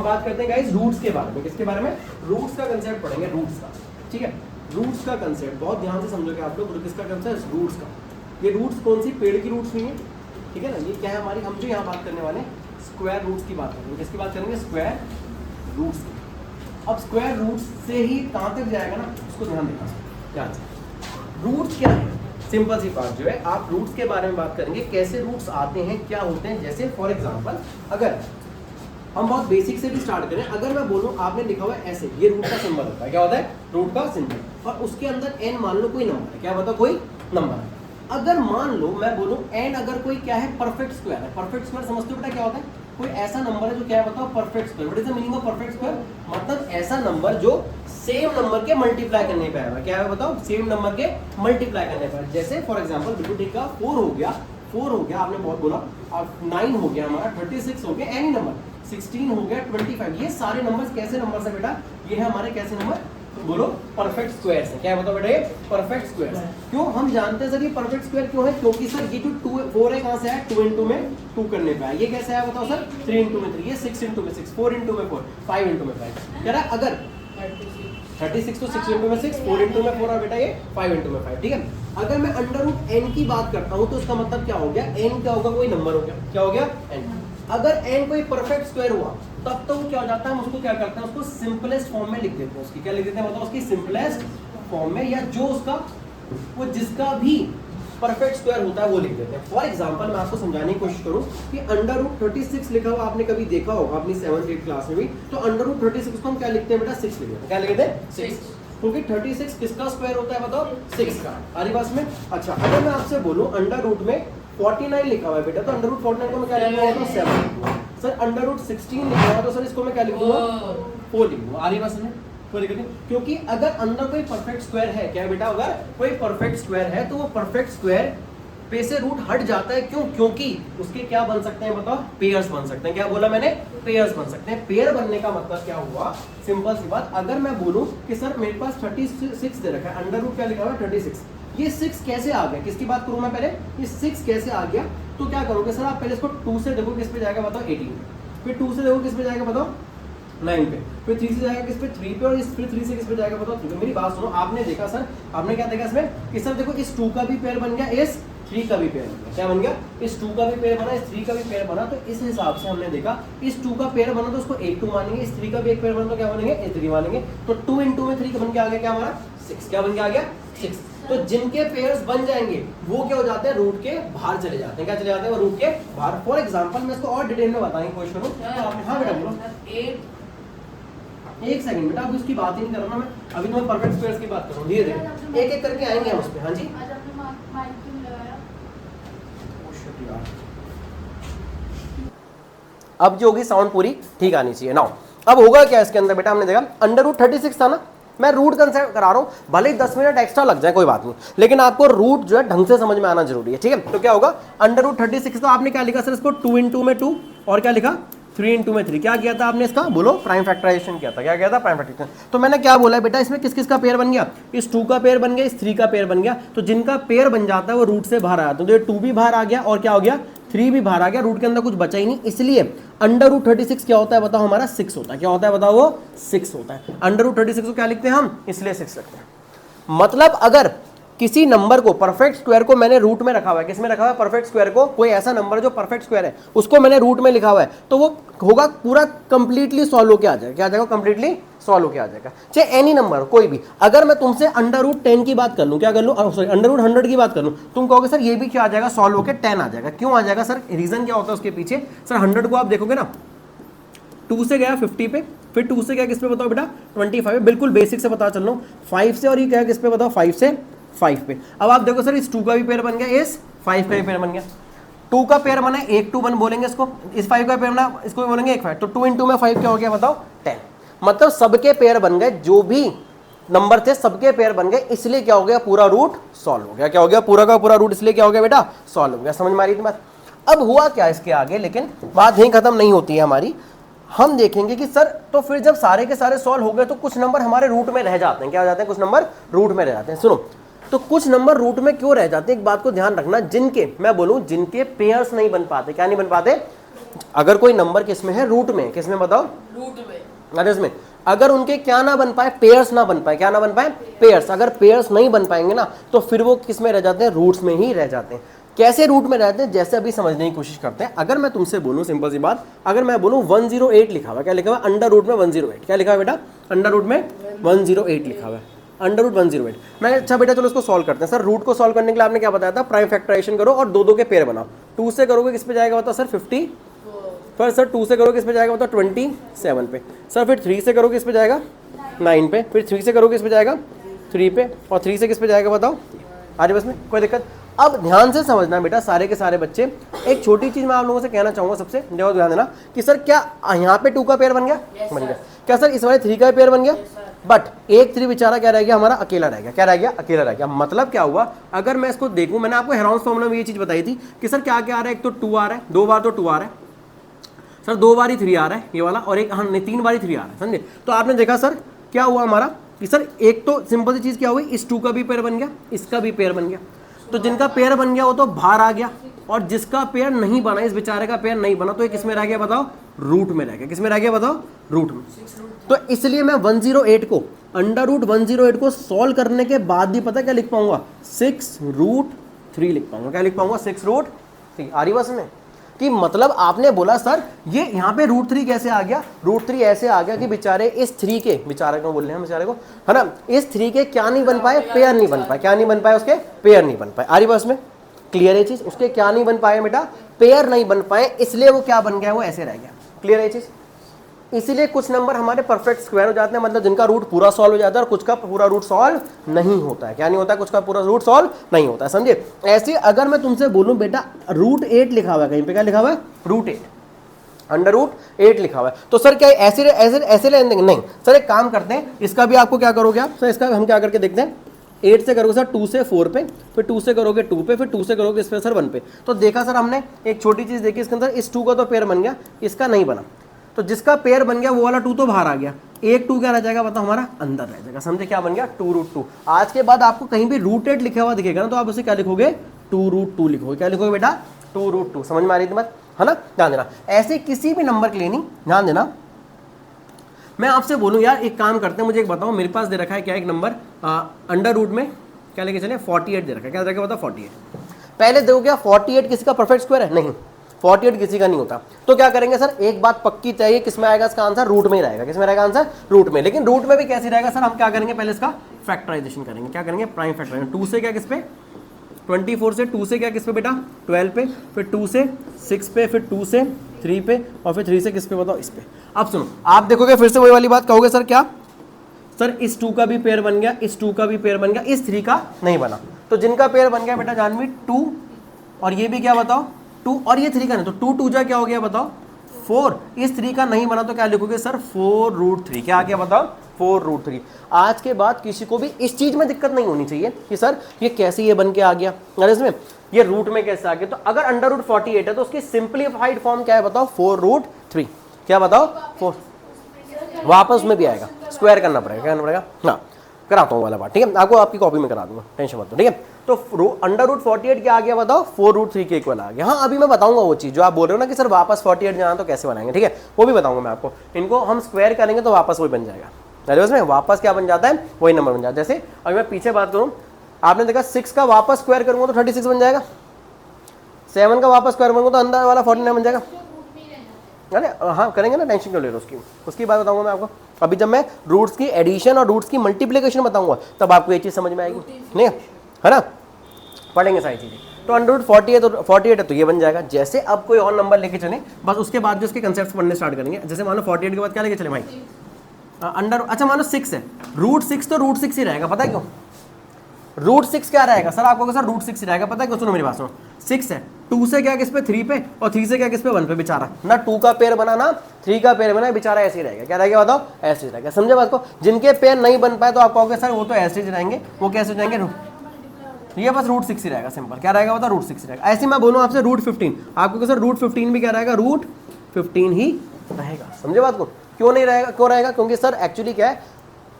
बात करते हैं गाइस रूट्स के बारे में। किसके बारे में? रूट्स का कंसेप्ट पढ़ेंगे, रूट्स का। ठीक है, रूट्स का कंसेप्ट बहुत ध्यान से समझोगे आप लोग। किसका कंसेप्ट? रूट्स का। ये रूट्स कौन सी? पेड़ की रूट्स नहीं है, ठीक है ना। ये क्या है हमारी, हम जो यहाँ बात करने वाले स्क्वायर रूट्स की बात करेंगे। किसकी बात करेंगे? स्क्वायर रूट्स की। अब स्क्वायर रूट्स से ही कहाँ तक जाएगा ना, उसको ध्यान देना। ध्यान से, रूट्स क्या है? सिंपल सी बात जो है, आप रूट्स के बारे में बात करेंगे, कैसे रूट्स आते हैं, क्या होते हैं। जैसे फॉर एग्जांपल अगर हम बहुत बेसिक से भी स्टार्ट करें, अगर मैं बोलूं आपने लिखा हुआ है ऐसे, ये रूट का सिंबल होता है। क्या होता है? रूट का सिंबल। और उसके अंदर n मान लो कोई नंबर है। क्या बताओ? कोई नंबर है। अगर मान लो मैं बोलूं n अगर कोई क्या है? परफेक्ट स्क्वायर है। परफेक्ट स्क्वायर समझते हो बेटा क्या होता है? कोई ऐसा नंबर है जो क्या है बताओ? Perfect square. What is the meaning of perfect square? मतलब ऐसा नंबर जो सेम नंबर के मल्टीप्लाई करने पे आएगा। क्या है बताओ? सेम नंबर के मल्टीप्लाई करने पे। जैसे फॉर एग्जांपल बिल्कुल ठीक है, 4 हो गया, 4 हो गया, आपने बहुत बोला। अब 9 हो गया हमारा, 36 हो गया, एनी नंबर 16 हो गया, 25। ये सारे नंबर्स कैसे नंबर्स है बेटा? ये है हमारे कैसे नंबर? बोलो परफेक्ट स्क्वायर्स है। क्या है बताओ बेटा? ये परफेक्ट स्क्वायर्स। क्यों हम जानते हैं सर ये परफेक्ट स्क्वायर क्यों है? क्योंकि सर ये जो 4 है कहां से आया? 2 into में 2 करने पे आया। ये कैसे आया बताओ सर? 3 into में 3, ये 6 into में 6, 4 into में 4, 5 into में 5। कह रहा है अगर 36 तो 6 into में 6, 4 into में 4 और बेटा ये 5 into में 5। ठीक है, अगर मैं अंडर रूट n की बात करता हूं तो उसका मतलब क्या हो गया? n क्या होगा? कोई नंबर हो गया। क्या हो गया? n। अगर n कोई परफेक्ट स्क्वायर हुआ तब तो क्या हो जाता है? हम उसको क्या करते हैं? उसको सिंपलेस्ट फॉर्म में लिख देते हैं। उसकी क्या लिख देते हैं बताओ? उसकी सिंपलेस्ट फॉर्म में, या जो उसका वो जिसका भी परफेक्ट स्क्वायर होता है वो लिख देते हैं। फॉर एग्जांपल मैं आपको समझाने की कोशिश करूं कि अंडर रूट 36 लिखा हुआ आपने कभी देखा होगा अपनी 7th 8th क्लास में भी। तो अंडर रूट 36 को हम क्या लिखते हैं बेटा? 6 लिखते हैं। क्या लिखते हैं? 6। क्योंकि 36 किसका स्क्वायर होता है बताओ? 6 का। आ रही बात में? अच्छा, अगर मैं आपसे बोलूं अंडर रूट में 49 लिखा हुआ है बेटा, तो अंडर रूट 49 को मैं क्या लिखूंगा? तो 7 लिखूंगा। सर अंडर रूट 16 लिखा हुआ है तो सर इसको मैं क्या लिख दूंगा? 4 लिख दूंगा। आ रही बात में? क्योंकि अगर अंदर कोई परफेक्ट स्क्वायर है, क्या बेटा? अगर कोई परफेक्ट स्क्वायर है तो वो परफेक्ट स्क्वायर पे से रूट हट जाता है। क्यों? क्योंकि उसके क्या बन सकते हैं बताओ? पेयर्स बन सकते हैं। क्या बोला मैंने? पेयर्स बन सकते हैं। पेयर बनने का मतलब क्या हुआ? सिंपल सी बात, अगर मैं बोलूं कि सर मेरे पास 36 दे रखा है, अंडर रूट क्या लिखा हुआ है? 36। ये 6 कैसे आ गया? किसकी बात करूं मैं पहले? ये 6 कैसे आ गया? तो क्या करोगे सर आप? पहले इसको 2 से देखो किस पे जाएगा बताओ? 18। फिर 2 से देखो किस पे जाएगा बताओ? 9 पे। फिर 3 से जाएगा किस पे? 3 पे। और इस फिर 3 से किस पे जाएगा बताओ? 3 पे। मेरी बात सुनो, आपने देखा सर, आपने क्या देखा इसमें कि सर देखो इस 2 का भी पेयर बन गया, इस 3 का भी पेयर बन गया। क्या बन गया? इस 2 का भी पेयर बना, इस 3 का भी पेयर बना। तो इस हिसाब से हमने देखा इस 2 का पेयर बना तो उसको 8 2 मानेंगे, इस 3 का भी एक पेयर बना तो क्या बनेंगे? 8 3 मानेंगे। तो 2 into में 3 का बन के आ गया क्या हमारा? 6। क्या बन के आ गया? 6। तो जिनके पेयर्स बन जाएंगे वो क्या हो जाते हैं? रूट के बाहर चले जाते हैं। क्या चले जाते हैं? वो रूट के बाहर। फॉर एग्जांपल मैं इसको और डिटेल में बताने की कोशिश करूं तो आपने, हाँ बेटा बोलो। 1 सेकंड बेटा, अभी उसकी बात ही नहीं कर रहा ना मैं, अभी तो मैं परफेक्ट स्क्वायर्स की बात कर रहा हूं। धीरे धीरे एक एक करके आएंगे हम उस पे। हाँ जी, अब जो होगी साउंड पूरी ठीक आनी चाहिए। नाउ अब होगा क्या इसके अंदर बेटा? हमने देखा अंडर रूट 36 था ना, मैं रूट कंसेप्ट करा रहा हूँ, भले ही 10 मिनट एक्स्ट्रा लग जाए कोई बात नहीं, लेकिन आपको रूट जो है ढंग से समझ में आना जरूरी है। ठीक है, तो क्या होगा? अंडर रूट 36 तो आपने क्या लिखा सर? इसको 2 into में 2 और क्या लिखा? 3 into में 3। क्या किया था आपने इसका? बोलो प्राइम फैक्टराइजेशन किया था। क्या किया था? Prime factorization. तो मैंने क्या बोला बेटा? इसमें किस किस का पेयर बन गया? इस 2 का पेयर बन गया, इस 3 का पेयर बन गया। तो जिनका पेयर बन जाता है वो रूट से बाहर आ जाता है। तो ये 2 भी बाहर आ गया और क्या हो गया? 3 भी बाहर आ गया। रूट के अंदर कुछ बचा ही नहीं, इसलिए अंडर रूट 36 क्या होता है बताओ? हमारा 6 होता है। क्या होता है बताओ? वो 6 होता है। अंडर रूट 36 को क्या लिखते हैं हम? इसलिए 6 लिखते हैं। मतलब अगर किसी नंबर को, परफेक्ट स्क्वायर को मैंने रूट में रखा हुआ है, किसमें रखा हुआ है? परफेक्ट स्क्वायर को, कोई ऐसा नंबर जो परफेक्ट स्क्वायर है उसको मैंने रूट में लिखा हुआ है, तो वो होगा पूरा कंप्लीटली सॉल्व होके आ जाएगा। क्या आ जाएगा? कंप्लीटली सॉल्व होके आ जाएगा। चाहे एनी नंबर कोई भी। अगर मैं तुमसे अंडर रूट 10 की बात कर लूं, क्या कर लूं? सॉरी, अंडर रूट 100 की बात कर लूं, तुम कहोगे सर ये भी क्या आ जाएगा? सॉल्व होके 10 आ जाएगा। क्यों आ जाएगा सर? रीजन क्या होता है उसके पीछे? सर 100 को आप देखोगे ना, 2 से गया 50 पे, फिर 2 से गया किस पे बताओ बेटा? 25 पे। बिल्कुल बेसिक से पता चल रहा हूँ। 5 से और ये क्या किस पे बताओ? 5 से 5 पे। अब आप देखो सर इस 2 का भी पेयर बन गया, इस 5 का भी पेयर बन गया। 2 का पेयर बना, 1 2 1 बोलेंगे इसको, इस 5 का पेयर बना, इसको भी बोलेंगे 1 5। तो 2 into में 5 क्या हो गया बताओ? 10। मतलब सबके पेयर बन गए, जो भी नंबर थे सबके पेयर बन गए, इसलिए क्या हो गया? पूरा रूट सॉल्व हो गया। क्या हो गया? पूरा का पूरा रूट इसलिए क्या हो गया बेटा? सॉल्व हो गया। समझ में आ रही थी बात? अब हुआ क्या इसके आगे, लेकिन बात यहीं खत्म नहीं होती है हमारी। हम देखेंगे कि सर तो फिर जब सारे के सारे सॉल्व हो गए तो कुछ नंबर हमारे रूट में रह जाते हैं। क्या हो जाते हैं? कुछ नंबर रूट में रह जाते हैं। सुनो, तो कुछ नंबर रूट में क्यों रह जाते हैं? एक बात को ध्यान रखना, जिनके, मैं बोलूं जिनके पेयर्स नहीं बन पाते। क्या नहीं बन पाते? अगर कोई नंबर किस में है, रूट में, किस में बताओ, रूट में, अरे इसमें अगर उनके क्या ना बन पाए, पेयर्स ना बन पाए, क्या ना बन पाए, पेयर्स, अगर पेयर्स नहीं बन पाएंगे ना तो फिर वो किस में रह जाते हैं, रूट्स में ही रह जाते हैं। कैसे रूट में रहते हैं, जैसे अभी समझने की कोशिश करते हैं। अगर मैं तुमसे बोलूं सिंपल सी बात, अगर मैं बोलूं 108 लिखा हुआ, क्या लिखा हुआ, अंडर रूट में 108, क्या लिखा हुआ बेटा, अंडर रूट में 108 लिखा हुआ है, अंडर रूट 108। मैं अच्छा बेटा चलो इसको सॉल्व करते हैं। सर रूट को सॉल्व करने के लिए आपने क्या बताया था, प्राइम फैक्टराइजेशन करो और दो दो के पेयर बनाओ। 2 से करोगे किस पे जाएगा बताओ सर, 50, फिर सर 2 से करोगे किस पे जाएगा बताओ, 27 पे, सर फिर 3 से करोगे किस पे जाएगा, 9 पे, फिर 3 से करोगे किस पे जाएगा, 3 पे, और 3 से किस पे जाएगा बताओ, आज बस में कोई दिक्कत। अब ध्यान से समझना बेटा सारे के सारे बच्चे, एक छोटी चीज मैं आप लोगों से कहना चाहूंगा, सबसे ध्यान देना कि सर क्या यहाँ पे 2 का पेयर बन गया, बन गया, क्या सर इस वाले 3 का पेयर बन गया, बट एक 3 बेचारा क्या रह गया हमारा, अकेला रह गया, क्या रह गया, अकेला रह गया। मतलब क्या हुआ, अगर मैं इसको देखूं, मैंने आपको हेरोन्स फॉर्मूला में ये चीज बताई थी कि सर क्या क्या आ रहा है, एक तो 2 आ रहा है, 2 बार तो 2 आ रहा है सर, 2 बार ही 3 आ रहा है ये वाला, और एक हाँ 3 बार ही 3 आ रहा है, समझे। तो आपने देखा सर क्या हुआ हमारा कि सर एक तो सिंपल सी चीज क्या हुई, इस 2 का भी पेयर बन गया, इसका भी पेयर बन गया। तो जिनका पेयर बन गया वो तो बाहर आ गया, और जिसका पेयर नहीं बना, इस बेचारे का पेयर नहीं बना, तो ये किस में रह गया बताओ, रूट में रह गया। किस में रह गया बताओ, रूट में। तो इसलिए मैं 108 को, अंडर रूट 108 को सॉल्व करने के बाद भी पता क्या लिख पाऊंगा, 6√3 लिख पाऊंगा। क्या लिख पाऊंगा, 6√3। आ रही बस में कि मतलब आपने बोला सर ये यहाँ पे √3 कैसे आ गया, √3 ऐसे आ गया कि बेचारे इस 3 के, बेचारे को बोल रहे हैं बेचारे को, है ना, इस 3 के क्या नहीं बन पाए, पेयर नहीं बन पाए, क्या नहीं बन पाए, उसके पेयर नहीं बन पाए। आ रही बस में, क्लियर है चीज, उसके क्या नहीं बन पाए बेटा, पेयर नहीं बन पाए, इसलिए वो क्या बन गया, वो ऐसे रह गया। क्लियर है चीज। इसीलिए कुछ नंबर हमारे परफेक्ट स्क्वायर हो जाते हैं, मतलब जिनका रूट पूरा सॉल्व हो जाता है, और कुछ का पूरा रूट सॉल्व नहीं होता है। क्या नहीं होता है, कुछ का पूरा रूट सॉल्व नहीं होता है, समझे। ऐसे अगर मैं तुमसे बोलूं बेटा √8 लिखा हुआ है कहीं पे, क्या लिखा हुआ है, √8, अंडर रूट 8 लिखा हुआ है, तो सर क्या ऐसे ऐसे ऐसे ले देंगे, नहीं सर एक काम करते हैं, इसका भी आपको क्या करोगे आप सर, इसका हम क्या करके देखते हैं, 8 से करोगे सर 2 से 4 पे, फिर 2 से करोगे 2 पे, फिर 2 से करोगे इस पे सर 1 पे। तो देखा सर हमने एक छोटी चीज देखी इसके अंदर, इस 2 का तो पेयर बन गया, इसका नहीं बना, तो जिसका पेयर बन गया वो वाला 2 तो बाहर आ गया, एक 2 क्या रह जाएगा बताओ, हमारा अंदर रह जाएगा। समझे क्या बन गया, 2√2। आज के बाद आपको कहीं भी √8 लिखा हुआ दिखेगा ना, तो आप उसे क्या लिखोगे, 2√2 लिखोगे। क्या लिखोगे बेटा, 2√2। समझ में आ रही थी बात, है ना। ध्यान देना, ऐसे किसी भी नंबर के लिए नहीं, ध्यान देना। मैं आपसे बोलूं यार एक काम करते हैं, मुझे एक बताओ, मेरे पास दे रखा है क्या, एक नंबर अंडर रूट में क्या लेके चले, 48 दे रखा है, क्या दे रखा है बताओ, 48। पहले देखो क्या 48 किसी का परफेक्ट स्क्वायर है, नहीं 48 किसी का नहीं होता। तो क्या करेंगे सर, एक बात पक्की चाहिए, किस में आएगा इसका आंसर, रूट में ही रहेगा। किस में रहेगा आंसर, रूट में। लेकिन रूट में भी कैसे रहेगा सर, हम क्या करेंगे, पहले इसका फैक्टराइजेशन करेंगे। क्या करेंगे, प्राइम फैक्टराइजेशन। 2 से क्या किस पे, 24 से 2 से क्या किस पे बेटा, 12 पे, फिर 2 से 6 पे, फिर 2 से 3 पे, और फिर 3 से किस पे बताओ, इस पे। अब सुनो, आप देखोगे फिर से वही वाली बात कहोगे, सर क्या सर इस 2 का भी पेयर बन गया, इस 2 का भी पेयर बन गया, इस 3 का नहीं बना। तो जिनका पेयर बन गया बेटा जानवी 2, और ये भी क्या बताओ 2, और ये 3 का नहीं, तो 2 2 जा क्या हो गया बताओ 4। इस 3 का नहीं बना तो क्या लिखोगे सर, 4√3। क्या आ गया बताओ, 4√3। आज के बाद किसी को भी इस चीज में दिक्कत नहीं होनी चाहिए कि सर ये कैसे ये बन के आ गया, अरे इसमें ये रूट में कैसे आ गया। तो अगर अंडर रूट 48 है तो उसकी सिंप्लीफाइड फॉर्म क्या है बताओ, 4√3। क्या बताओ, 4। वापस में भी आएगा, स्क्वायर करना पड़ेगा, क्या करना पड़ेगा, हाँ कराता हूँ वाला बात, ठीक है, आपको आपकी कॉपी में करा दूंगा, टेंशन मत लो, ठीक है। तो अंडर रूट 48 क्या आ गया बताओ, 4√3 के इक्वल आ गया। हाँ अभी मैं बताऊंगा वो चीज़ जो आप बोल रहे हो ना कि सर वापस 48 जाना तो कैसे बनाएंगे, ठीक है, वो भी बताऊंगा मैं आपको। इनको हम स्क्वायर करेंगे तो वापस वही बन जाएगा, अरे उसमें वापस क्या बन जाता है, वही नंबर बन जाता है। जैसे अगर मैं पीछे बात करूँ, आपने देखा 6 का वापस स्क्वायर करूँगा तो 36 बन जाएगा, 7 का वापस स्क्वायर करूँगा तो अंदर वाला 49 बन जाएगा। अरे हाँ करेंगे ना, टेंशन क्यों ले रहे हो, उसकी बात बताऊंगा मैं आपको। अभी जब मैं रूट्स की एडिशन और रूट्स की मल्टीप्लिकेशन बताऊंगा तब आपको ये चीज़ समझ में आएगी, नहीं है ना, पढ़ेंगे सारी चीज़ें। तो अंडर रूट 48 है तो ये बन जाएगा। जैसे अब कोई और नंबर लेके चले, बस उसके बाद जो उसके कंसेप्ट पढ़ने स्टार्ट करेंगे। जैसे मानो 48 के बाद क्या लेके चले भाई, अंडर, अच्छा मानो 6 है, √6 तो √6 ही रहेगा, पता है क्यों, √6 क्या रहेगा सर, आपको सर √6 रहेगा, पता है क्यों, सुनो मेरी बात सुनो। 6 है, 2 से क्या किस पे, 3 पे, और 3 से क्या किस पे, 1 पे। बेचारा ना 2 का पेयर बना ना 3 का पेयर बना, बेचारा ऐसे ही रहेगा। क्या रहेगा बताओ, ऐसे ही रहेगा। समझे बात को, जिनके पेयर नहीं बन पाए तो आप कहोगे सर वो तो ऐसे ही रहेंगे, वो कैसे हो जाएंगे, ये बस √6 ही रहेगा, सिंपल। क्या रहेगा बताओ, √6 रहेगा। ऐसे मैं बोलूँ आपसे √15, आपको सर √15 भी क्या रहेगा, √15 ही रहेगा। समझे बात को, क्यों नहीं रहेगा, क्यों रहेगा, क्योंकि सर एक्चुअली क्या है,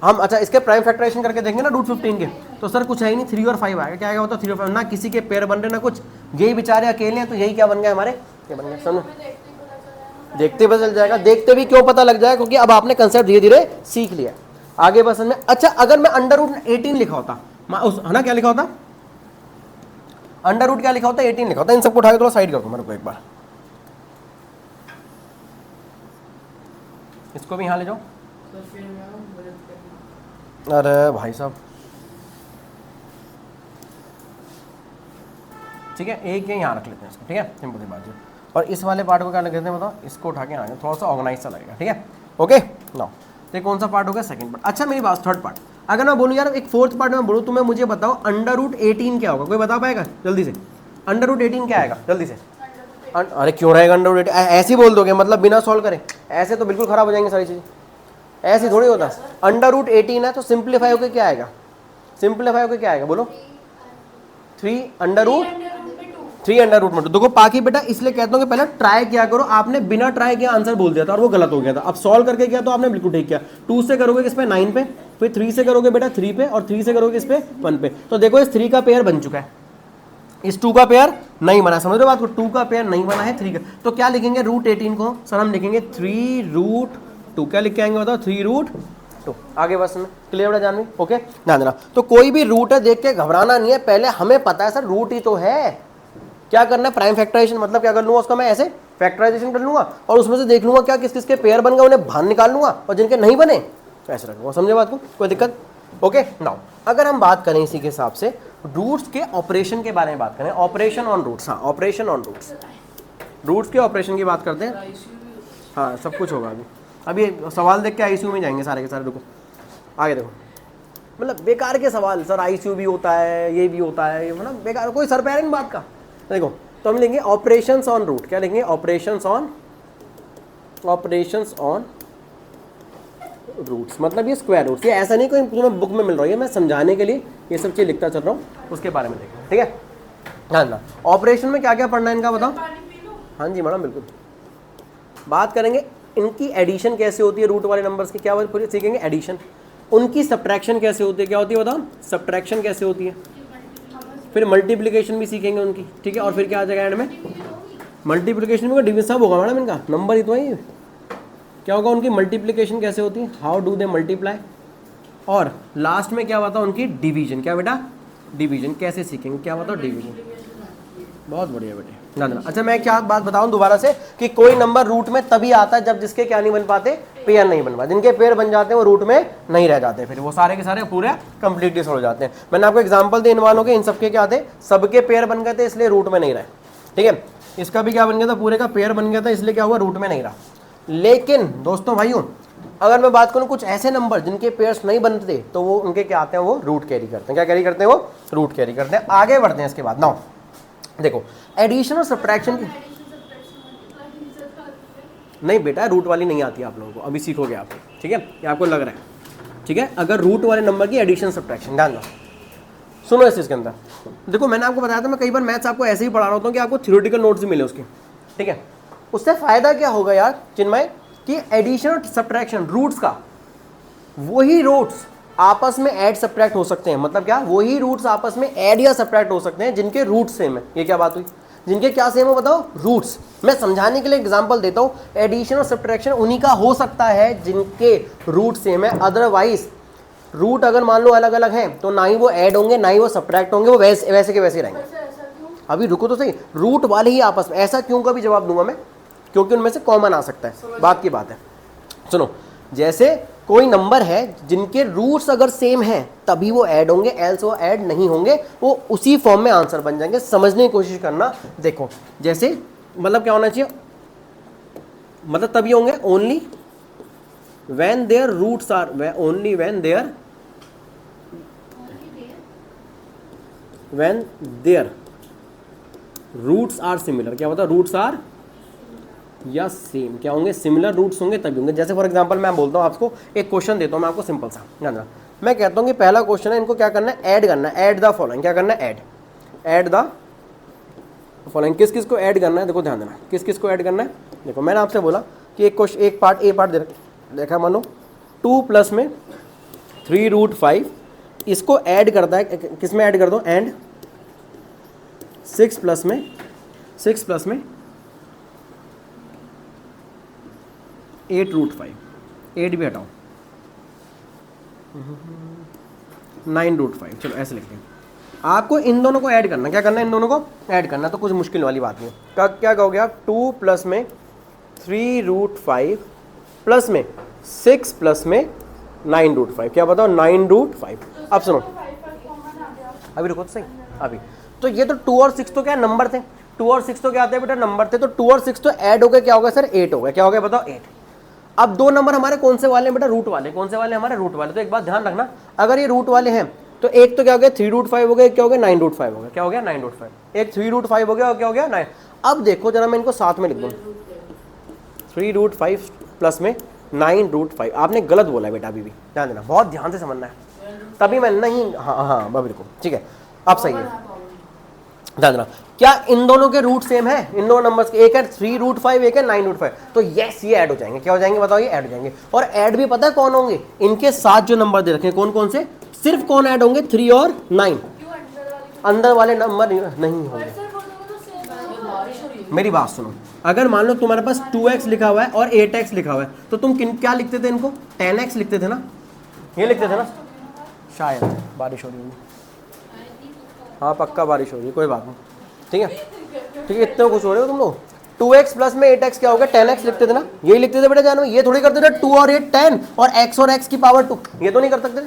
हम अच्छा इसके प्राइम फैक्टराइजेशन करके देखेंगे ना √15 के, तो सर कुछ है ही नहीं, 3 और 5 आएगा। क्या आएगा होता, 3 और 5, ना किसी के पेयर बन रहे ना कुछ, यही बेचारे अकेले हैं, तो यही क्या बन गए हमारे, ये बन गए। समझ देखते पता चल जाएगा, देखते भी क्यों पता लग जाएगा, क्योंकि अब आपने कंसेप्ट धीरे धीरे सीख लिया। आगे बस में, अच्छा अगर मैं अंडर रूट 18 लिखा होता, है ना, क्या लिखा होता, अंडर रूट क्या लिखा होता, 18 लिखा होता। इन सबको उठा के थोड़ा साइड कर दो मेरे को एक बार, इसको भी यहाँ ले जाओ। अरे भाई साहब, ठीक है, एक यहाँ रख लेते हैं इसको, ठीक है, सिंपल सी बात है। और इस वाले पार्ट को क्या लिखते हैं बताओ, इसको उठा के आएंगे, थोड़ा सा ऑर्गेनाइज सा लगेगा, ठीक है, ओके नाउ। तो कौन सा पार्ट हो गया, सेकंड पार्ट। अच्छा मेरी बात, थर्ड पार्ट अगर मैं बोलूँ यार, एक फोर्थ पार्ट में बोलूँ, तुम्हें मुझे बताओ अंडर रूट 18 क्या होगा, कोई बता पाएगा जल्दी से, अंडर रूट 18 क्या आएगा जल्दी से। अरे क्यों रहेगा अंडर रूट 18, ऐसे ही बोल दोगे मतलब बिना सॉल्व करें, ऐसे तो बिल्कुल खराब हो जाएंगे सारी चीज़ें, ऐसे थोड़ी होता। अंडर रूट 18 है तो सिंप्लीफाई होकर क्या आएगा, सिंप्लीफाई होकर क्या आएगा बोलो, 3 अंडर रूट 3 अंडर रूट में 2। देखो पाकि बेटा इसलिए कहता हूँ कि पहले ट्राई किया करो, आपने बिना ट्राई किया आंसर बोल दिया था और वो गलत हो गया था। अब सॉल्व करके किया तो आपने बिल्कुल ठीक किया। 2 से करोगे किस पे, 9 पे, फिर 3 से करोगे बेटा 3 पे, और 3 से करोगे किस पे, 1 पे। तो देखो इस 3 का पेयर बन चुका है, इस 2 का पेयर नहीं बना, समझ रहे हो बात को, 2 का पेयर नहीं बना है 3 का। तो क्या लिखेंगे रूट 18 को, सर हम लिखेंगे 3 रूट 2, क्या लिख के आएंगे बताओ, 3 रूट 2। आगे बस में क्लियर बेटा जानवी, ओके ध्यान देना। तो कोई भी रूट है देख के घबराना नहीं है, पहले हमें पता है सर रूट ही तो है, क्या करना है प्राइम फैक्टराइजेशन, मतलब क्या कर लूंगा उसका, मैं ऐसे फैक्टराइजेशन कर लूंगा और उसमें से देख लूंगा क्या किस किस के पेयर बन गए, उन्हें बाहर निकाल लूंगा, और जिनके नहीं बने तो ऐसे रखूंगा, समझे बात को, कोई दिक्कत, ओके नाउ। अगर हम बात करें इसी के हिसाब से रूट्स के ऑपरेशन के बारे में बात करें, ऑपरेशन ऑन रूट्स, हाँ ऑपरेशन ऑन रूट्स, रूट्स के ऑपरेशन की बात करते हैं, हाँ सब कुछ होगा। अभी सवाल देख के आईसीयू में जाएंगे सारे के सारे, रुको आगे देखो, मतलब बेकार के सवाल, सर आईसीयू भी होता है, ये भी होता है, मतलब बेकार, कोई सर पैर नहीं बात का। देखो तो हम लेंगे ऑपरेशंस ऑन रूट, क्या लेंगे, ऑपरेशंस ऑन रूट्स, मतलब ये स्क्वायर रूट्स, ये ऐसा नहीं कोई तुम्हें बुक में मिल रहा है, मैं समझाने के लिए ये सब चीज़ लिखता चल रहा हूँ, उसके बारे में देखें, ठीक है। हाँ ना, ऑपरेशन में क्या क्या पढ़ना है इनका बताओ। हाँ जी मैडम बिल्कुल, बात करेंगे इनकी एडिशन कैसे होती है, रूट वाले नंबर्स की क्या पूरी सीखेंगे, एडिशन, उनकी सब्ट्रैक्शन कैसे होती है, क्या होती है बताओ, सब्ट्रैक्शन कैसे होती है, फिर मल्टीप्लिकेशन भी सीखेंगे उनकी, ठीक है। और फिर क्या आ जाएगा एंड में, मल्टीप्लिकेशन में डिवीजन सब होगा मैडम, इनका नंबर ही तो है, क्या होगा उनकी मल्टीप्लिकेशन कैसे होती है, हाउ डू दे मल्टीप्लाई, और लास्ट में क्या बताओ उनकी डिवीजन, क्या बेटा डिवीजन कैसे सीखेंगे, क्या बताओ डिवीजन, बहुत बढ़िया बेटे ना। अच्छा मैं क्या बात बताऊं दोबारा से, कि कोई नंबर रूट में तभी आता है जब जिसके क्या नहीं बन पाते, पेयर नहीं बन पाते, जिनके पेयर बन जाते हैं वो रूट में नहीं रह जाते, फिर वो सारे के सारे पूरे कंप्लीटली सॉल्व हो जाते हैं। मैंने आपको एग्जांपल दिए इन वालों के, इन सबके क्या थे, सबके पेयर बन गए थे इसलिए रूट में नहीं रहे, ठीक है। इसका भी क्या बन गया था, पूरे का पेयर बन गया था इसलिए क्या हुआ, रूट में नहीं रहा। लेकिन दोस्तों भाइयों अगर मैं बात करूं कुछ ऐसे नंबर जिनके पेयर्स नहीं बनते तो वो उनके क्या आते हैं, वो रूट कैरी करते हैं, क्या कैरी करते हैं, वो रूट कैरी करते हैं। आगे बढ़ते हैं इसके बाद, नाउ देखो एडिशन और सब्ट्रैक्शन की, नहीं बेटा रूट वाली नहीं आती आप लोगों को, अभी सीखोगे आप, ठीक है, ये आपको लग रहा है, ठीक है। अगर रूट वाले नंबर की एडिशन सब्ट्रैक्शन, ध्यान दो सुनो इस चीज़ के अंदर। देखो मैंने आपको बताया था, मैं कई बार मैथ्स आपको ऐसे ही पढ़ा रहा होता हूँ कि आपको थ्योरेटिकल नोट्स भी मिले उसके, ठीक है। उससे फायदा क्या होगा यार चिन्मय, कि एडिशन और सब्ट्रैक्शन रूट्स का, वही रूट्स आपस में ऐड सब्ट्रैक्ट हो सकते हैं, मतलब क्या, वही रूट्स आपस में ऐड या सब्ट्रैक्ट हो सकते हैं जिनके रूट सेम है। ये क्या बात हुई, जिनके क्या सेम हो बताओ, रूट्स। मैं समझाने के लिए एग्जांपल देता हूँ, एडिशन और सब्ट्रैक्शन उन्हीं का हो सकता है जिनके रूट सेम है, अदरवाइज रूट अगर मान लो अलग अलग हैं तो ना ही वो ऐड होंगे ना ही वो सब्ट्रैक्ट होंगे, वो वैसे के वैसे रहेंगे। अभी रुको तो सही, रूट वाले ही आपस में, ऐसा क्यों का भी जवाब दूंगा मैं, क्योंकि उनमें से कॉमन आ सकता है, बात की बात है। सुनो, जैसे कोई नंबर है जिनके रूट्स अगर सेम हैं तभी वो ऐड होंगे, एल्स वो ऐड नहीं होंगे, वो उसी फॉर्म में आंसर बन जाएंगे। समझने की कोशिश करना। देखो जैसे मतलब क्या होना चाहिए, मतलब तभी होंगे only when their roots are, only when their roots are similar. क्या होता है, रूट्स आर या सेम, क्या होंगे, सिमिलर रूट्स होंगे तभी होंगे। जैसे फॉर एग्जांपल मैं बोलता हूँ आपको, एक क्वेश्चन देता हूँ मैं आपको सिंपल सा, ध्यान, मैं कहता हूँ कि पहला क्वेश्चन है, इनको क्या करना है, ऐड करना है, ऐड द फॉलोइंग, क्या करना है, ऐड द फॉलोइंग। किस किस को ऐड करना है, देखो ध्यान देना, किस किस को ऐड करना है। देखो मैंने आपसे बोला कि एक क्वेश्चन, एक पार्ट ए पार्ट देखा, मान लो 2 प्लस में 3 रूट 5, इसको ऐड करता है, किस में ऐड कर दो, एंड 6 प्लस में 8√5, 8 भी हटाओ, 9√5, चलो ऐसे लिखते हैं। आपको इन दोनों को ऐड करना, क्या करना है, इन दोनों को ऐड करना, तो कुछ मुश्किल वाली बात नहीं है। क्या कहोगे आप, 2 प्लस में 3√5 प्लस में 6 प्लस में 9√5, क्या बताओ 9√5। अब सुनो, अभी रुको तो सही, अभी तो ये तो 2 और 6 तो क्या नंबर थे, 2 और 6 तो क्या आते हैं बेटा, नंबर थे, तो 2 और 6 तो ऐड हो गए, क्या होगा सर 8 हो गया, क्या हो गया बताओ 8। अब दो नंबर हमारे कौन से वाले हैं बेटा, रूट वाले, कौन से वाले हमारे रूट वाले। तो एक बात ध्यान रखना, अगर ये रूट वाले हैं तो एक तो क्या हो गया 3√5 हो गया, क्या हो गया 9√5 हो गया, क्या हो गया 9√5, एक 3√5 हो गया और क्या हो गया 9। अब देखो जरा मैं इनको साथ में लिख दूँ, 3√5 प्लस में 9√5, आपने गलत बोला है बेटा, अभी भी ध्यान देना, बहुत ध्यान से समझना है, तभी मैं नहीं, हाँ अभी देखो ठीक है, अब सही है, ध्यान देना। क्या इन दोनों के रूट सेम है, इन दोनों नंबर्स के, एक है 3√5 एक है 9√5, तो यस ये ऐड हो जाएंगे, क्या हो जाएंगे बताओ, ये ऐड हो जाएंगे। और ऐड भी पता है कौन होंगे, इनके साथ जो नंबर दे रखे हैं कौन कौन से, सिर्फ कौन ऐड होंगे 3 और 9, अंदर वाले नंबर नहीं होंगे। मेरी बात सुनो, अगर मान लो तुम्हारे पास 2x लिखा हुआ है और 8x लिखा हुआ है, तो तुम क्या लिखते थे इनको, 10x लिखते थे ना, ये लिखते थे ना, शायद बारिश हो रही है, हाँ पक्का बारिश हो रही है, कोई बात नहीं, ठीक है ठीक है, इतने खुश हो रहे हो तुम लोग। 2x प्लस में 8x क्या हो गया, 10x लिखते थे ना, यही लिखते थे बेटा जानो, ये थोड़ी करते थे 2 और 8 10 और x की पावर 2, ये तो नहीं कर सकते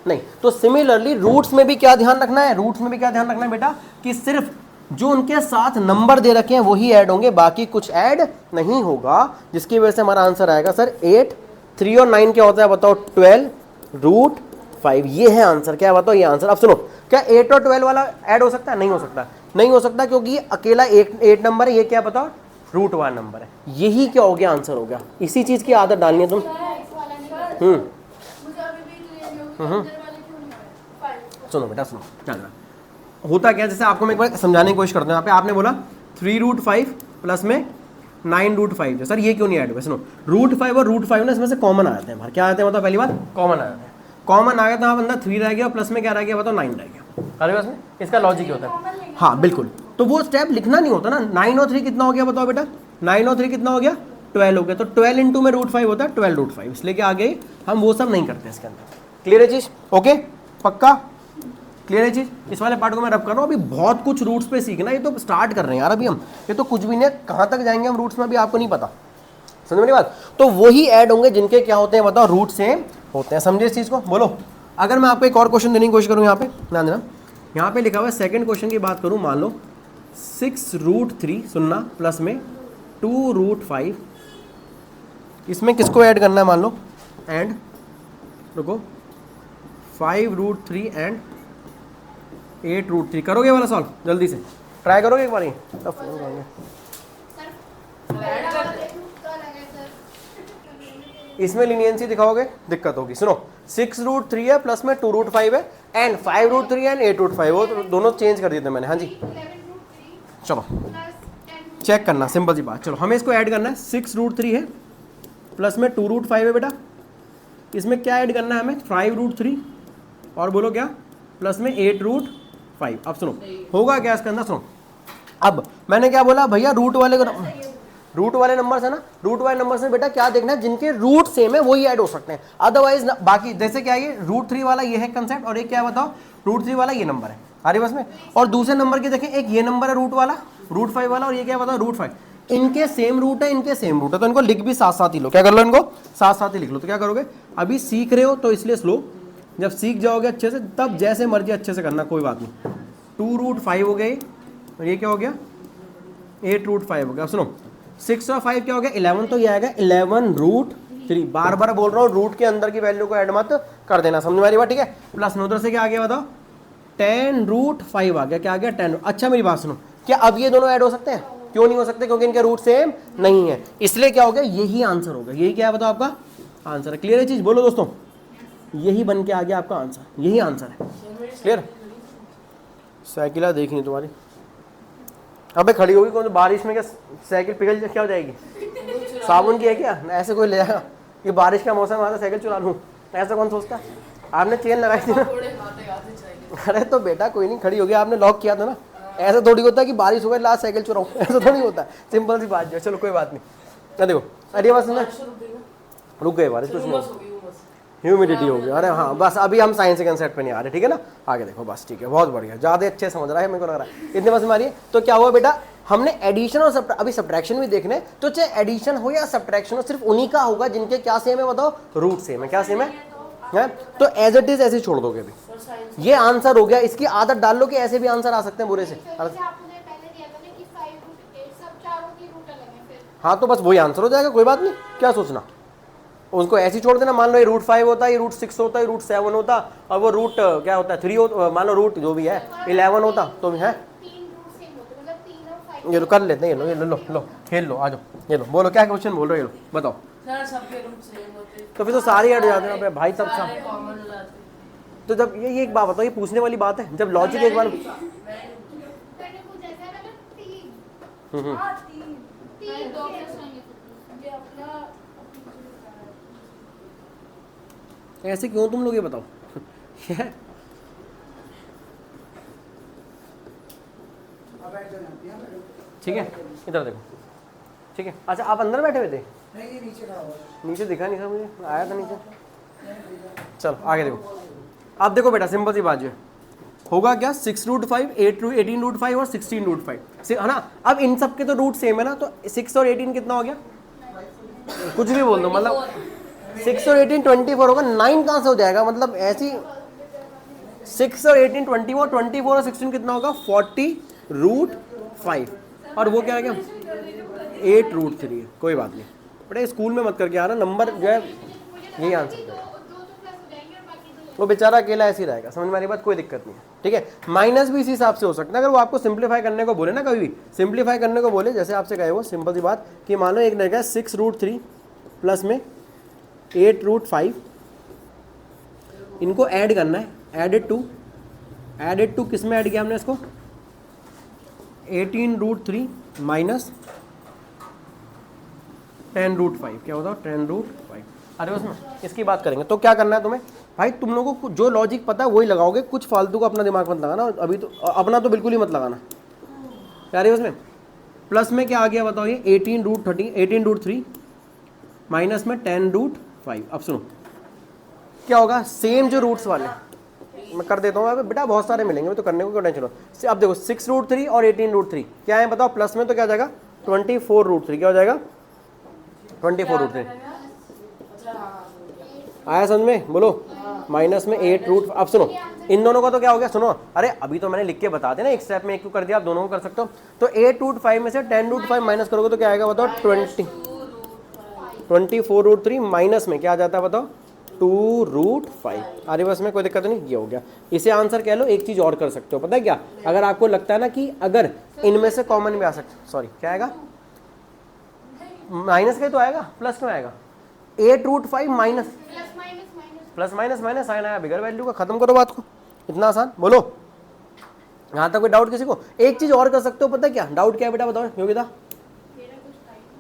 नहीं। तो सिमिलरली रूट्स में भी क्या ध्यान रखना है, रूट्स में भी क्या ध्यान रखना है बेटा, कि सिर्फ जो उनके साथ नंबर दे रखे हैं वही ऐड होंगे, बाकी कुछ ऐड नहीं होगा, जिसकी वजह से हमारा आंसर आएगा सर 8, 3 और 9 क्या होता है बताओ 12√5, ये है आंसर, क्या बताओ ये आंसर। अब सुनो, क्या 8 और 12 वाला ऐड हो सकता है, नहीं हो सकता, नहीं हो सकता, क्योंकि ये अकेला 8 नंबर है, ये क्या बताओ रूट वाला नंबर है, यही क्या हो गया आंसर हो गया। इसी चीज की आदत डालनी है तुम। सुनो बेटा सुनो, ध्यान रखना, होता क्या, जैसे आपको मैं एक बार समझाने की कोशिश करता हूँ। यहाँ पे आपने बोला 3√5 प्लस में 9√5, सर ये क्यों नहीं ऐड हुआ, सुनो √5 और √5 ना इसमें से कॉमन आ जाते हैं, क्या आते हैं बताओ, पहली बात कॉमन आ जाते हैं, कॉमन आ गया तो अंदर 3 रह गया और प्लस में क्या रह गया बताओ 9 रह गया, अरे बस में इसका लॉजिक होता है, हाँ बिल्कुल, तो वो स्टेप लिखना नहीं होता ना। 9 और 3 कितना हो गया बताओ बेटा, 9 और 3 कितना हो गया 12 हो गया, तो 12 इंटू में √5 होता है 12√5, इसलिए कि आगे हम वो सब नहीं करते इसके अंदर। क्लियर है चीज, ओके पक्का क्लियर है चीज, इस वाले पार्ट को मैं रब कर रहा हूँ। अभी बहुत कुछ रूट्स पे सीखना, ये तो स्टार्ट कर रहे हैं यार अभी हम, ये तो कुछ भी नहीं, कहाँ तक जाएंगे हम रूट्स में अभी आपको नहीं पता, समझ मेरी बात। तो वही ऐड होंगे जिनके क्या होते हैं बताओ रूट सेम होते हैं, समझे इस चीज को। बोलो, अगर मैं आपको एक और क्वेश्चन देने की कोशिश करूँ, यहाँ पे ध्यान देना, यहाँ पे लिखा हुआ है सेकंड क्वेश्चन की बात करूँ, मान लो 6√3 सुनना प्लस में 2√5, इसमें किसको ऐड करना है मान लो, एंड रुको 5√3 एंड 8√3, करोगे वाला सॉल्व, जल्दी से ट्राई करोगे एक बार, तब फोन करेंगे। इसमें लीनियंसी दिखाओगे दिक्कत होगी। सुनो 6√3 है प्लस में 2√5 है एंड 5√3 एंड 8√5, वो तो दोनों चेंज कर दिए थे मैंने, हाँ जी चलो चेक करना, सिंपल सी बात। चलो हमें इसको ऐड करना है, 6√3 है प्लस में 2√5 है बेटा, इसमें क्या ऐड करना है हमें 5√3 और बोलो क्या प्लस में 8√5। अब सुनो होगा क्या इसके अंदर, सुनो अब मैंने क्या बोला भैया, रूट वाले नंबर है ना, रूट वाले नंबर से बेटा क्या देखना है, जिनके रूट सेम है वही ऐड हो सकते हैं, अदरवाइज बाकी जैसे क्या ये √3 वाला ये है कंसेप्ट, और एक क्या बताओ √3 वाला ये नंबर है, अरे बस में, और दूसरे नंबर की देखें एक ये नंबर है रूट वाला √5 वाला, और ये क्या बताओ √5, इनके सेम रूट है, इनके सेम रूट है, तो इनको लिख भी साथ साथ ही लो, क्या कर लो इनको साथ साथ ही लिख लो। तो क्या करोगे, अभी सीख रहे हो तो इसलिए स्लो, जब सीख जाओगे अच्छे से तब जैसे मर्जी अच्छे से करना, कोई बात नहीं। 2√5 हो गए और ये क्या हो गया 8√5 हो गया। सुनो 6 और 5 क्या हो गया 11, तो ये आएगा 11√3, बार बार बोल रहा हूँ रूट के अंदर की वैल्यू को ऐड मत कर देना, समझ में आ रही बात, ठीक है। प्लस में उधर से क्या आ गया बताओ 10√5 आ गया, क्या आ गया 10। अच्छा मेरी बात सुनो, क्या अब ये दोनों ऐड हो सकते हैं, क्यों नहीं हो सकते, क्योंकि इनके रूट सेम नहीं है, इसलिए क्या हो गया यही आंसर होगा, यही क्या है बताओ आपका आंसर है। क्लियर है चीज, बोलो दोस्तों, यही बन के आ गया आपका आंसर, यही आंसर है। क्लियर, साइकिल देखनी तुम्हारी, अबे खड़ी होगी कौन, बारिश में क्या साइकिल पिघल क्या हो जाएगी, साबुन की है क्या, ऐसे कोई ले जाएगा, ये बारिश का मौसम आता साइकिल चुरा लूँ, ऐसा कौन सोचता, आपने चेन लगाई थी ना, अरे तो बेटा कोई नहीं, खड़ी होगी आपने लॉक किया था ना, ऐसा थोड़ी होता है कि बारिश हो गई लास्ट साइकिल चुराऊँ, ऐसा थोड़ी होता है, सिंपल सी बात जो है, चलो कोई बात नहीं। देखो अरे बस ना रुक गए बारिश, कुछ नहीं, ह्यूमिडिटी हो गया। अरे हाँ बस अभी हम साइंस के कंसेप्ट पे नहीं आ रहे, ठीक है ना, आगे देखो बस, ठीक है, बहुत बढ़िया, ज़्यादा अच्छे समझ रहा है मेरे को लग रहा है, इतने बस मारिए। तो क्या हुआ बेटा, हमने एडिशन और अभी सब्ट्रैक्शन भी देखने, तो चाहे एडिशन हो या सब्ट्रैक्शन हो, सिर्फ उन्हीं का होगा जिनके क्या सेम है बताओ, रूट सेम है। क्या सेम है? तो एज इट इज ऐसे छोड़ दोगे अभी, ये आंसर हो गया। इसकी आदत डाल लो कि ऐसे भी आंसर आ सकते हैं बुरे से। हाँ तो बस वही आंसर हो जाएगा, कोई बात नहीं, क्या सोचना, उनको ऐसे ही छोड़ देना। मान लो ये रूट 5 होता है, ये रूट 6 होता है, रूट 7 होता, और वो रूट क्या होता है 3 होता, मान लो रूट जो भी है 11 होता, तो है ये लो कर लेते हैं, ये लो ये लो लो खेल लो, आ जाओ, ये लो बोलो क्या क्वेश्चन बोल रहे हो, ये लो बताओ। तो फिर तो सारे ऐड हो जाते हैं भाई, सब सब। तो जब ये एक बात बताओ, ये पूछने वाली बात है, जब लॉजिक एक बार ऐसे क्यों तुम लोग, ये बताओ। ठीक है, इधर देखो, ठीक है। अच्छा आप अंदर बैठे हुए थे? नहीं, नीचे दिखा नहीं था मुझे, आया था नीचे। चलो आगे देखो, अब देखो बेटा सिंपल सी बात जो है, होगा क्या 6 रूट 5, 18 रूट 5 और 16 रूट 5 है ना। अब इन सब के तो रूट सेम है ना, तो 6 और 18 कितना हो गया, कुछ भी बोल दो, मतलब 6 और 18 24 होगा, 9 कहाँ से हो जाएगा, मतलब ऐसी 6 और 18 24, 24 और 16 कितना होगा 40 रूट 5, और वो क्या है क्या 8 रूट 3 है। कोई बात नहीं बेटा, स्कूल में मत करके आना, नंबर जो है यही आंसर, वो बेचारा अकेला ऐसे ही रहेगा, समझ में आ रही बात, कोई दिक्कत नहीं है, ठीक है। माइनस भी इसी हिसाब से हो सकता है, अगर वो आपको सिंप्लीफाई करने को बोले ना, कभी भी सिंप्लीफाई करने को बोले, जैसे आपसे कहे वो सिंपल सी बात कि मान लो एक रहेगा 6 रूट 3 प्लस में 8 रूट 5, इनको ऐड करना है, एडेड टू किस में ऐड किया हमने इसको, 18 रूट 3 माइनस 10 रूट 5, क्या होता है 10 रूट 5। अरे उसमें इसकी बात करेंगे, तो क्या करना है तुम्हें भाई, तुम लोगों को जो लॉजिक पता है वही लगाओगे, कुछ फालतू को अपना दिमाग मत लगाना, अभी तो अपना तो बिल्कुल ही मत लगाना, क्या रही है उसमें। प्लस में क्या आ गया बताओ, ये 18 रूट 3 माइनस में 10 रूट 5। अब सुनो क्या होगा, सेम जो रूट्स वाले मैं कर देता हूँ बेटा, बहुत सारे मिलेंगे तो करने को क्यों टेंशन हो। अब देखो 6 रूट 3 और 18 रूट 3 क्या है बताओ, प्लस में तो क्या आ जाएगा 24 रूट 3, क्या हो जाएगा 24 रूट 3, आया समझ में, बोलो। माइनस में 8 रूट, अब सुनो इन दोनों का तो क्या हो गया, सुनो, अरे अभी तो मैंने लिख के बता दिया ना, एक स्टेप में एक क्यों कर दिया, आप दोनों को कर सकते हो। तो 8 रूट 5 में से 10 रूट 5 माइनस करोगे तो क्या आएगा बताओ 24 रूट 3 माइनस में क्या आ जाता है बताओ 2 रूट 5। अरे बस में कोई दिक्कत नहीं, ये हो गया, इसे आंसर कह लो। एक चीज़ और कर सकते हो, पता है क्या, अगर आपको लगता है ना कि अगर इनमें से कॉमन भी आ सकता, सॉरी क्या आएगा, माइनस का तो आएगा, प्लस क्यों आएगा, 8 root 5 minus plus minus minus sign आया बिगर वैल्यू का, खत्म करो बात को, इतना आसान। बोलो यहाँ तक कोई डाउट किसी को। एक चीज और कर सकते हो, पता है क्या डाउट, क्या है बेटा बताओ योगिता,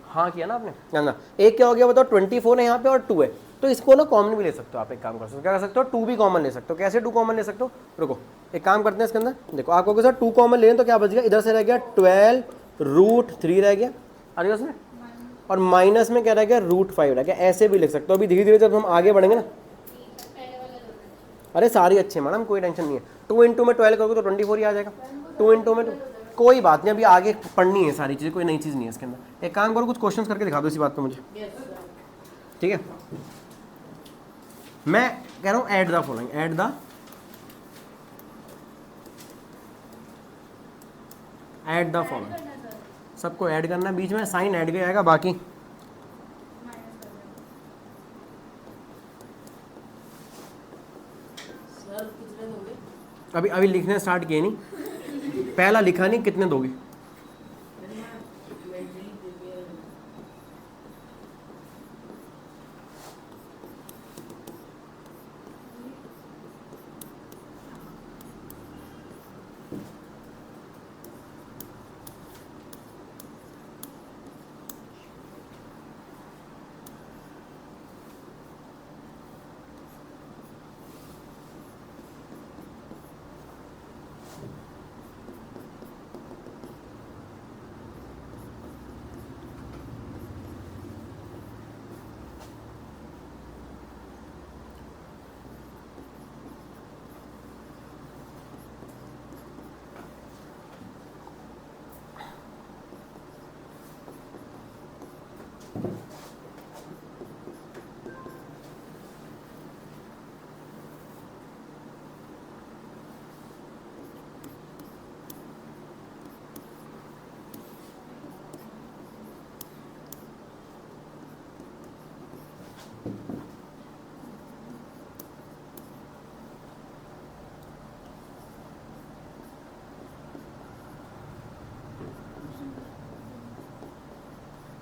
हाँ किया ना आपने ना। एक क्या हो गया बताओ 24 है यहाँ पे और 2 है, तो इसको ना कॉमन भी ले सकते हो आप, एक काम कर सकते हो, क्या कर सकते हो 2 भी कॉमन ले सकते हो। कैसे 2 कॉमन ले सकते हो, रुको एक काम करते हैं इसके अंदर, देखो आपको सर 2 कॉमन ले तो क्या बच गया, इधर से रह गया 12 रूट 3 रह गया, अरे उसमें, और माइनस में क्या रह गया रूट 5 रह गया। ऐसे भी लिख सकते हो। अभी धीरे धीरे जब हम आगे बढ़ेंगे ना, अरे सारी अच्छे मैडम, कोई टेंशन नहीं है। 2 इंटू में 12 करोगे तो 24 ही आ जाएगा, 2 इंटू में कोई बात नहीं, अभी आगे पढ़नी है सारी चीज़ें, कोई नई चीज़ नहीं है इसके अंदर। एक काम करो कुछ क्वेश्चंस करके दिखा दो इसी बात पे मुझे, ठीक है। मैं कह रहा हूँ add the following, add the following, सबको ऐड करना है, बीच में साइन ऐड के आएगा, बाकी अभी लिखने स्टार्ट किए नहीं, पहला लिखा नहीं, कितने दोगे,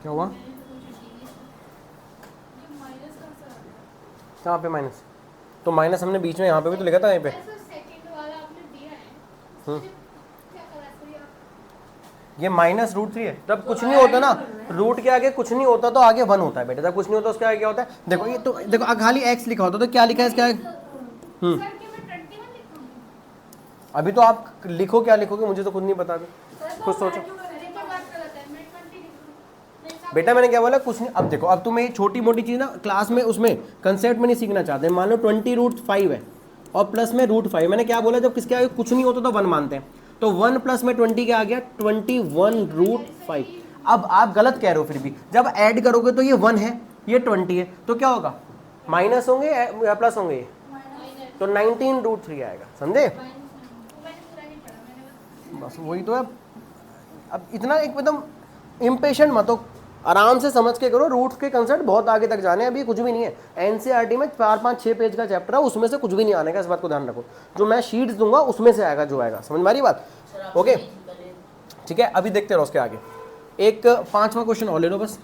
क्या हुआ? कहाँ पे माइनस? तो माइनस हमने बीच में यहाँ पे भी तो लिखा था, यहाँ पे। ये -√3 है। जब कुछ नहीं होता ना, रूट के आगे कुछ नहीं होता तो आगे 1 होता है बेटा। जब कुछ नहीं होता उसके आगे क्या होता है? देखो ये तो देखो, खाली x लिखा होता तो क्या लिखा है इसके आगे? अभी तो आप लिखो, क्या लिखोगे मुझे तो खुद नहीं पता। कुछ सोचो बेटा, मैंने क्या बोला? कुछ नहीं। अब देखो, अब तुम्हें छोटी मोटी चीज़ ना क्लास में उसमें कंसेप्ट में नहीं सीखना चाहते। मान लो 20√5 है और प्लस में √5। मैंने क्या बोला? जब किसके आगे कुछ नहीं होता तो 1 मानते हैं। तो 1 प्लस में 20 क्या आ गया? 21√5। अब आप गलत कह रहे हो फिर भी। जब ऐड करोगे तो ये 1 है, ये 20 है, तो क्या होगा? माइनस होंगे या प्लस होंगे? तो 19√3 आएगा। समझे? बस वही तो है। अब इतना एकदम इम्पेशेंट मत हो, आराम से समझ के करो। रूट्स के कंसेप्ट बहुत आगे तक जाने, अभी कुछ भी नहीं है। एनसीईआरटी में 4-5-6 पेज का चैप्टर है, उसमें से कुछ भी नहीं आने का, इस बात को ध्यान रखो। जो मैं शीट्स दूंगा उसमें से आएगा जो आएगा। समझ में आ रही बात? ओके ठीक है, अभी देखते रहो उसके आगे। एक 5वां क्वेश्चन और ले लो बस।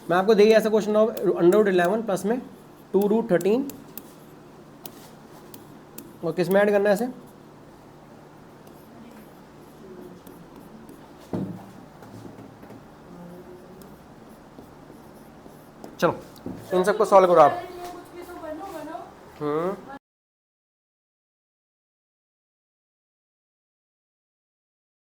मैं आपको देखिए ऐसा क्वेश्चन √11 प्लस में 2√13 और किस में ऐड करना है ऐसे? चलो इन सबको सॉल्व करो आप।